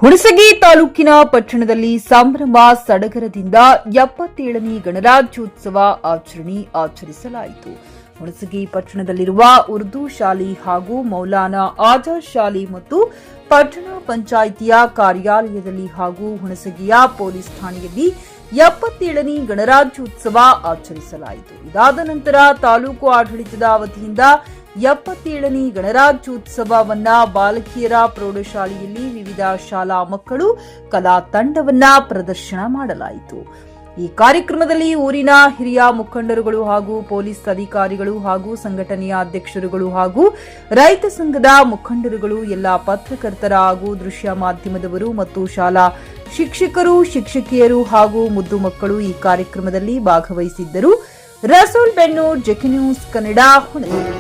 ಹುಣಸಗಿ ತಾಲೂಕಿನ ಪಟ್ಟಣದಲ್ಲಿ ಸಂಭ್ರಮ ಸಡಗರದಿಂದ 77ನೇ ಗಣರಾಜ್ಯೋತ್ಸವ ಆಚರಿಸಲಾಯಿತು. ಹುಣಸಗಿ ಪಟ್ಟಣದಲ್ಲಿರುವ ಉರ್ದು ಶಾಲೆ ಹಾಗೂ ಮೌಲಾನಾ ಆಜಾದ್ ಶಾಲೆ ಮತ್ತು ಪಟ್ಟಣ ಪಂಚಾಯಿತಿಯ ಕಾರ್ಯಾಲಯದಲ್ಲಿ ಹಾಗೂ ಹುಣಸಗಿಯ ಪೊಲೀಸ್ ಠಾಣೆಯಲ್ಲಿ 77ನೇ ಗಣರಾಜ್ಯೋತ್ಸವ ಆಚರಿಸಲಾಯಿತು. ಇದಾದ ನಂತರ ತಾಲೂಕು ಆಡಳಿತದ ವತಿಯಿಂದ 77ನೇ ಗಣರಾಜ್ಯೋತ್ಸವವನ್ನ ಬಾಲಕಿಯರ ಪ್ರೌಢಶಾಲೆಯಲ್ಲಿ ವಿವಿಧ ಶಾಲಾ ಮಕ್ಕಳು ಕಲಾ ತಂಡವನ್ನ ಪ್ರದರ್ಶನ ಮಾಡಲಾಯಿತು. ಈ ಕಾರ್ಯಕ್ರಮದಲ್ಲಿ ಊರಿನ ಹಿರಿಯ ಮುಖಂಡರುಗಳು ಹಾಗೂ ಪೊಲೀಸ್ ಅಧಿಕಾರಿಗಳು ಹಾಗೂ ಸಂಘಟನೆಯ ಅಧ್ಯಕ್ಷರುಗಳು ಹಾಗೂ ರೈತ ಸಂಘದ ಮುಖಂಡರುಗಳು, ಎಲ್ಲಾ ಪತ್ರಕರ್ತರ ಹಾಗೂ ದೃಶ್ಯ ಮಾಧ್ಯಮದವರು ಮತ್ತು ಶಾಲಾ ಶಿಕ್ಷಕರು, ಶಿಕ್ಷಕಿಯರು ಹಾಗೂ ಮುದ್ದು ಮಕ್ಕಳು ಈ ಕಾರ್ಯಕ್ರಮದಲ್ಲಿ ಭಾಗವಹಿಸಿದ್ದರು. Rasool Bennur, JK news Kannada, Hunasagi.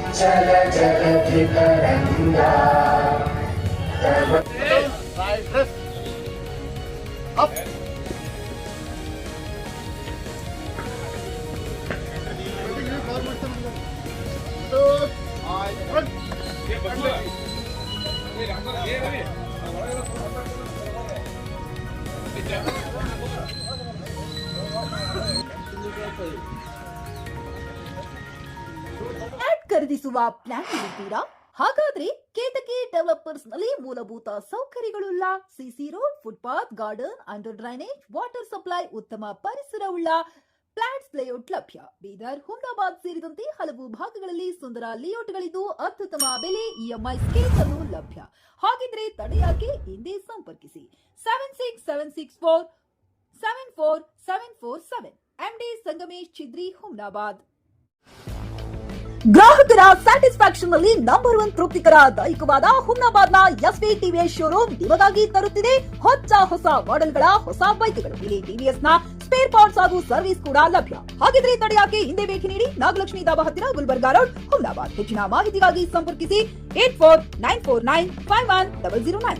ಖರೀದಿಸುವ ಪ್ಲಾನ್ ಇದ್ದೀರಾ? ಹಾಗಾದ್ರೆ ಕೇತಕಿ ಡೆವಲಪರ್ಸ್ ನಲ್ಲಿ ಮೂಲಭೂತ ಸೌಕರ್ಯಗಳುಳ್ಳ CC road, footpath, garden, under drainage, water supply, ಉತ್ತಮ ಪರಿಸರವುಳ್ಳ ಫ್ಲಾಟ್ಸ್ ಲೇಔಟ್ ಲಭ್ಯ. ಬೀದರ್, ಹುಮ್ನಾಬಾದ್ ಸೇರಿದಂತೆ ಹಲವು ಭಾಗಗಳಲ್ಲಿ ಸುಂದರ ಲೇಔಟ್ಗಳಿದ್ದು ಅತ್ಯುತ್ತಮ ಬೆಲೆ, ಇಎಂಐ ಸ್ಕೀಮ್ ಅನ್ನು ಲಭ್ಯ. ಹಾಗಿದ್ರೆ ತಡೆಯಾಕೆ? ಹಿಂದೆ ಸಂಪರ್ಕಿಸಿ 7676474747 MD ಸಂಗಮೇಶ್ ಚಿದ್ರಿ, ಹುಮ್ನಾಬಾದ್. ಗ್ರಾಹಕರ ಸ್ಯಾಟಿಸ್ಫ್ಯಾಕ್ಷನ್ ನಲ್ಲಿ ನಂಬರ್ 1 ತೃಪ್ತಿಕರ ದೈಹಿಕವಾದ ಹುಮ್ನಾಬಾದ್ನ ಎಸ್ವಿ ಟಿವಿಎಸ್ ಶೋರೂಮ್ ನಿಮಗಾಗಿ ತರುತ್ತಿದೆ ಹೊಸ ಮಾಡೆಲ್ಗಳ ಹೊಸ ಬೈಕ್ಗಳು. ಇಲ್ಲಿ ಟಿವಿಎಸ್ ನ ಸ್ಪೇರ್ ಪಾರ್ಟ್ಸ್ ಹಾಗೂ ಸರ್ವಿಸ್ ಕೂಡ ಲಭ್ಯ. ಹಾಗಿದ್ರೆ ತಡೆಯಾಕೆ? ಹಿಂದೆ ಭೇಟಿ ನೀಡಿ. ನಾಗಲಕ್ಷ್ಮಿ ದಾಬಾ ಹತ್ತಿರ, ಗುಲ್ಬರ್ಗಾ ರೋಡ್, ಹುಮ್ನಾಬಾದ್. ಹೆಚ್ಚಿನ ಮಾಹಿತಿಗಾಗಿ ಸಂಪರ್ಕಿಸಿ 8494951009.